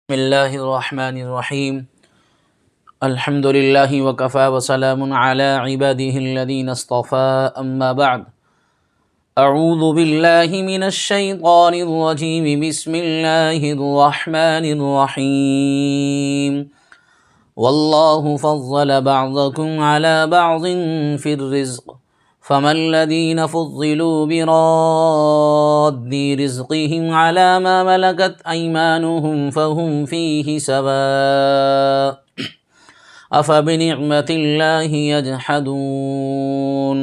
بسم اللہ الرحمن الرحیم الحمد للہ وکفى وسلام علی عباده الذین اصطفى اما بعد اعوذ باللہ من الشیطان الرجیم بسم اللہ الرحمن الرحیم واللہ فضل بعضکم علی بعض فی الرزق فما الذين فضلوا براد رزقهم على ما ملكت أيمانهم فهم فيه سواء أفبنعمة الله يجحدون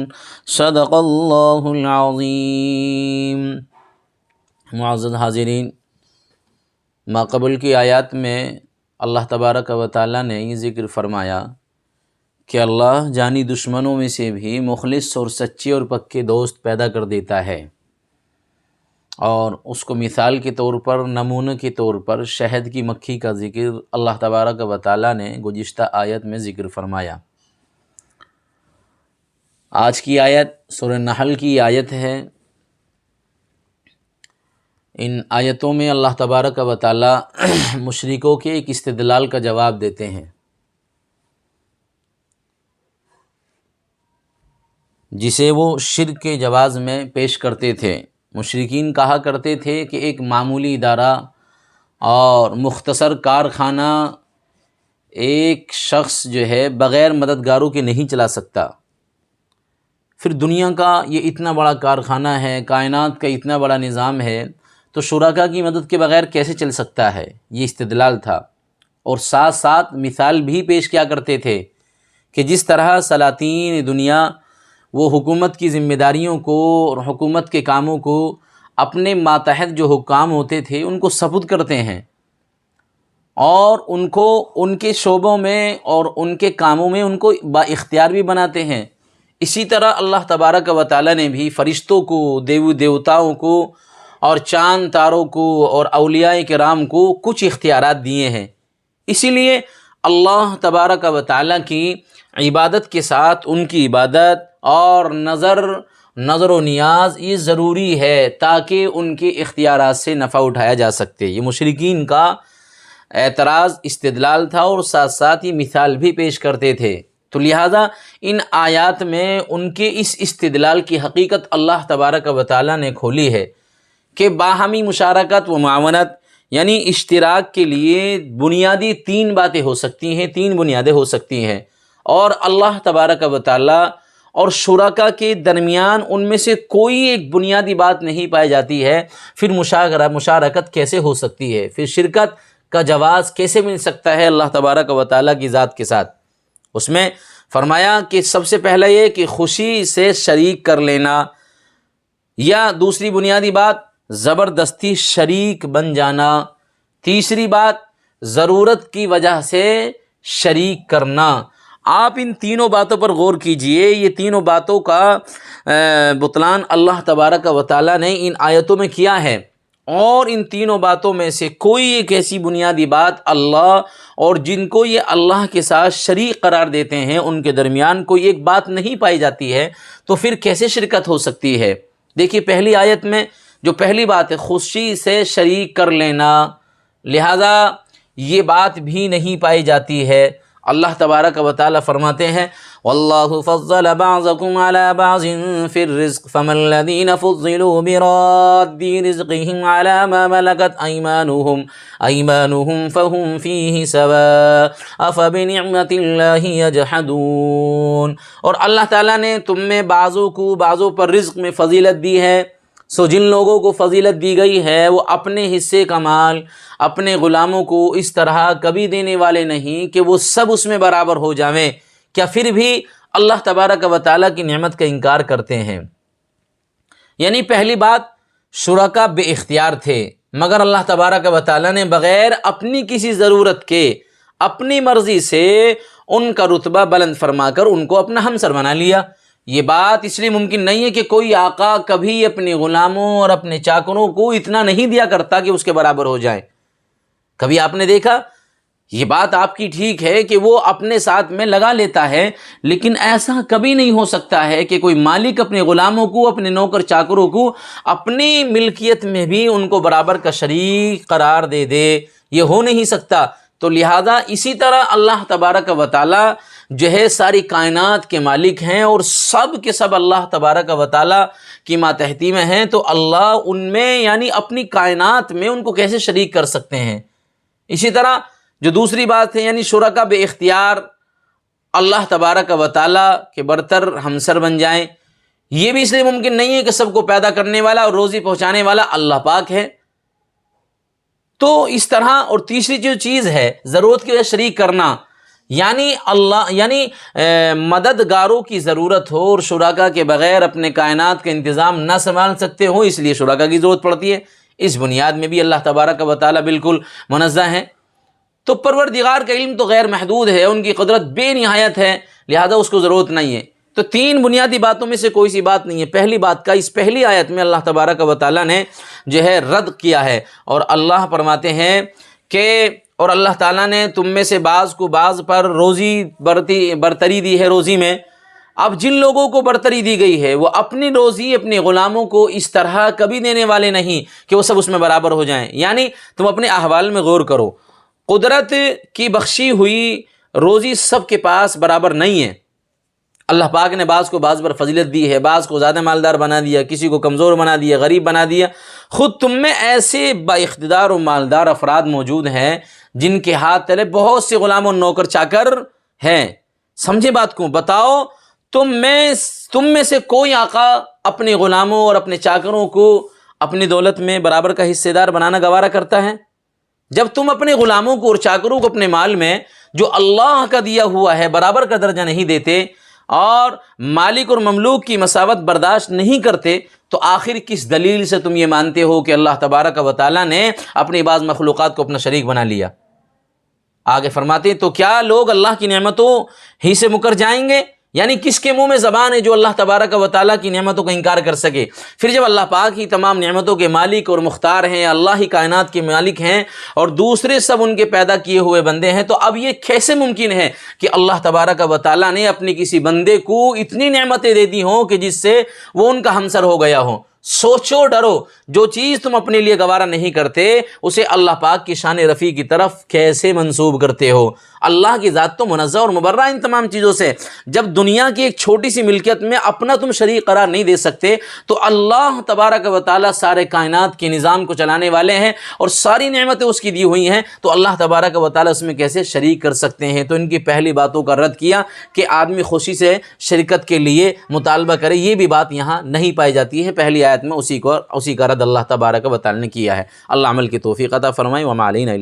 صدق الله العظيم۔ معزز حاضرین، ما قبل کی آیات میں اللہ تبارک و تعالیٰ نے یہ ذکر فرمایا کہ اللہ جانی دشمنوں میں سے بھی مخلص اور سچے اور پکے دوست پیدا کر دیتا ہے، اور اس کو مثال کے طور پر، نمونہ کے طور پر شہد کی مکھی کا ذکر اللہ تبارک و تعالیٰ نے گزشتہ آیت میں ذکر فرمایا۔ آج کی آیت سورہ نحل کی آیت ہے۔ ان آیتوں میں اللہ تبارک و تعالیٰ مشرکوں کے ایک استدلال کا جواب دیتے ہیں، جسے وہ شرک کے جواز میں پیش کرتے تھے۔ مشرکین کہا کرتے تھے کہ ایک معمولی ادارہ اور مختصر کارخانہ ایک شخص جو ہے بغیر مددگاروں کے نہیں چلا سکتا، پھر دنیا کا یہ اتنا بڑا کارخانہ ہے، کائنات کا اتنا بڑا نظام ہے، تو شرکاء کی مدد کے بغیر کیسے چل سکتا ہے؟ یہ استدلال تھا، اور ساتھ ساتھ مثال بھی پیش کیا کرتے تھے کہ جس طرح سلاطین دنیا وہ حکومت کی ذمہ داریوں کو اور حکومت کے کاموں کو اپنے ماتحت جو حکام ہوتے تھے ان کو سپرد کرتے ہیں، اور ان کو ان کے شعبوں میں اور ان کے کاموں میں ان کو با اختیار بھی بناتے ہیں۔ اسی طرح اللہ تبارک و تعالیٰ نے بھی فرشتوں کو، دیوتاؤں کو اور چاند تاروں کو اور اولیاء کرام کو کچھ اختیارات دیے ہیں۔ اسی لیے اللہ تبارک و تعالیٰ کی عبادت کے ساتھ ان کی عبادت اور نظر و نیاز یہ ضروری ہے، تاکہ ان کے اختیارات سے نفع اٹھایا جا سکتے۔ یہ مشرکین کا اعتراض استدلال تھا، اور ساتھ ساتھ یہ مثال بھی پیش کرتے تھے۔ تو لہٰذا ان آیات میں ان کے اس استدلال کی حقیقت اللہ تبارک و تعالیٰ نے کھولی ہے کہ باہمی مشارکت و معاونت یعنی اشتراک کے لیے بنیادی تین باتیں ہو سکتی ہیں، تین بنیادیں ہو سکتی ہیں، اور اللہ تبارک و تعالیٰ اور شرکاء کے درمیان ان میں سے کوئی ایک بنیادی بات نہیں پائی جاتی ہے، پھر مشارکت کیسے ہو سکتی ہے؟ پھر شرکت کا جواز کیسے مل سکتا ہے اللہ تبارک و تعالیٰ کی ذات کے ساتھ؟ اس میں فرمایا کہ سب سے پہلا یہ کہ خوشی سے شریک کر لینا، یا دوسری بنیادی بات زبردستی شریک بن جانا، تیسری بات ضرورت کی وجہ سے شریک کرنا۔ آپ ان تینوں باتوں پر غور کیجئے، یہ تینوں باتوں کا بطلان اللہ تبارک و تعالیٰ نے ان آیتوں میں کیا ہے، اور ان تینوں باتوں میں سے کوئی ایک ایسی بنیادی بات اللہ اور جن کو یہ اللہ کے ساتھ شریک قرار دیتے ہیں ان کے درمیان کوئی ایک بات نہیں پائی جاتی ہے، تو پھر کیسے شرکت ہو سکتی ہے؟ دیکھیے پہلی آیت میں جو پہلی بات ہے خوشی سے شریک کر لینا، لہذا یہ بات بھی نہیں پائی جاتی ہے۔ اللہ تبارک و تعالیٰ فرماتے ہیں واللہ فضل بعضکم علی بعض فی الرزق فما الذین فضلوا براد رزقهم علی ما ملکت ایمانهم فهم فیہ سواء افبنعمت اللہ یجحدون۔ اور اللہ تعالیٰ نے تم میں بعضوں کو بعضوں پر رزق میں فضیلت دی ہے، سو جن لوگوں کو فضیلت دی گئی ہے وہ اپنے حصے کا مال اپنے غلاموں کو اس طرح کبھی دینے والے نہیں کہ وہ سب اس میں برابر ہو جاویں، کیا پھر بھی اللہ تبارک و تعالیٰ کی نعمت کا انکار کرتے ہیں؟ یعنی پہلی بات شرکاء بے اختیار تھے، مگر اللہ تبارک و تعالیٰ نے بغیر اپنی کسی ضرورت کے اپنی مرضی سے ان کا رتبہ بلند فرما کر ان کو اپنا ہمسر بنا لیا۔ یہ بات اس لیے ممکن نہیں ہے کہ کوئی آقا کبھی اپنے غلاموں اور اپنے چاکروں کو اتنا نہیں دیا کرتا کہ اس کے برابر ہو جائیں۔ کبھی آپ نے دیکھا یہ بات آپ کی ٹھیک ہے کہ وہ اپنے ساتھ میں لگا لیتا ہے، لیکن ایسا کبھی نہیں ہو سکتا ہے کہ کوئی مالک اپنے غلاموں کو، اپنے نوکر چاکروں کو اپنی ملکیت میں بھی ان کو برابر کا شریک قرار دے دے۔ یہ ہو نہیں سکتا۔ تو لہٰذا اسی طرح اللہ تبارک و تعالیٰ جو ہے ساری کائنات کے مالک ہیں اور سب کے سب اللہ تبارک و تعالیٰ کی ماتحتی میں ہیں، تو اللہ ان میں یعنی اپنی کائنات میں ان کو کیسے شریک کر سکتے ہیں؟ اسی طرح جو دوسری بات ہے یعنی شرکا بے اختیار اللہ تبارک و تعالیٰ کے برتر ہمسر بن جائیں، یہ بھی اس لیے ممکن نہیں ہے کہ سب کو پیدا کرنے والا اور روزی پہنچانے والا اللہ پاک ہے۔ تو اس طرح، اور تیسری جو چیز ہے ضرورت کی وجہ شریک کرنا، یعنی اللہ یعنی مددگاروں کی ضرورت ہو اور شرکا کے بغیر اپنے کائنات کا انتظام نہ سنبھال سکتے ہوں، اس لیے شرکا کی ضرورت پڑتی ہے۔ اس بنیاد میں بھی اللہ تبارک و تعالیٰ بالکل منزہ ہے۔ تو پروردگار کا علم تو غیر محدود ہے، ان کی قدرت بے نہایت ہے، لہذا اس کو ضرورت نہیں ہے۔ تو تین بنیادی باتوں میں سے کوئی سی بات نہیں ہے۔ پہلی بات کا اس پہلی آیت میں اللہ تبارک و تعالیٰ نے جو ہے رد کیا ہے، اور اللہ فرماتے ہیں کہ اور اللہ تعالیٰ نے تم میں سے بعض کو بعض پر روزی برتری دی ہے روزی میں۔ اب جن لوگوں کو برتری دی گئی ہے وہ اپنی روزی اپنے غلاموں کو اس طرح کبھی دینے والے نہیں کہ وہ سب اس میں برابر ہو جائیں۔ یعنی تم اپنے احوال میں غور کرو، قدرت کی بخشی ہوئی روزی سب کے پاس برابر نہیں ہے۔ اللہ پاک نے بعض کو بعض پر فضیلت دی ہے، بعض کو زیادہ مالدار بنا دیا، کسی کو کمزور بنا دیا، غریب بنا دیا۔ خود تم میں ایسے با اقتدار و مالدار افراد موجود ہیں جن کے ہاتھ تلے بہت سے غلام اور نوکر چاکر ہیں۔ سمجھے بات کو؟ بتاؤ تم میں سے کوئی آقا اپنے غلاموں اور اپنے چاکروں کو اپنی دولت میں برابر کا حصے دار بنانا گوارا کرتا ہے؟ جب تم اپنے غلاموں کو اور چاکروں کو اپنے مال میں جو اللہ کا دیا ہوا ہے برابر کا درجہ نہیں دیتے اور مالک اور مملوک کی مساوت برداشت نہیں کرتے، تو آخر کس دلیل سے تم یہ مانتے ہو کہ اللہ تبارک و تعالیٰ نے اپنی بعض مخلوقات کو اپنا شریک بنا لیا؟ آگے فرماتے ہیں تو کیا لوگ اللہ کی نعمتوں ہی سے مکر جائیں گے؟ یعنی کس کے منہ میں زبان ہے جو اللہ تبارک و تعالیٰ کی نعمتوں کا انکار کر سکے؟ پھر جب اللہ پاک ہی تمام نعمتوں کے مالک اور مختار ہیں، اللہ ہی کائنات کے مالک ہیں اور دوسرے سب ان کے پیدا کیے ہوئے بندے ہیں، تو اب یہ کیسے ممکن ہے کہ اللہ تبارک و تعالیٰ نے اپنے کسی بندے کو اتنی نعمتیں دے دی ہوں کہ جس سے وہ ان کا ہمسر ہو گیا ہو؟ سوچو، ڈرو، جو چیز تم اپنے لیے گوارا نہیں کرتے اسے اللہ پاک کی شان رفیع کی طرف کیسے منسوب کرتے ہو؟ اللہ کی ذات تو منزہ اور مبرہ ان تمام چیزوں سے۔ جب دنیا کی ایک چھوٹی سی ملکیت میں اپنا تم شریک قرار نہیں دے سکتے، تو اللہ تبارک و تعالیٰ سارے کائنات کے نظام کو چلانے والے ہیں اور ساری نعمتیں اس کی دی ہوئی ہیں، تو اللہ تبارک و تعالیٰ اس میں کیسے شریک کر سکتے ہیں؟ تو ان کی پہلی باتوں کا رد کیا کہ آدمی خوشی سے شرکت کے لیے مطالبہ کرے، یہ بھی بات یہاں نہیں پائی جاتی ہے۔ پہلی آیت میں اسی کا رد اللہ تبارک و تعالیٰ نے کیا ہے۔ اللہ عمل کی توفیق عطا فرمائے۔ وما علینا الا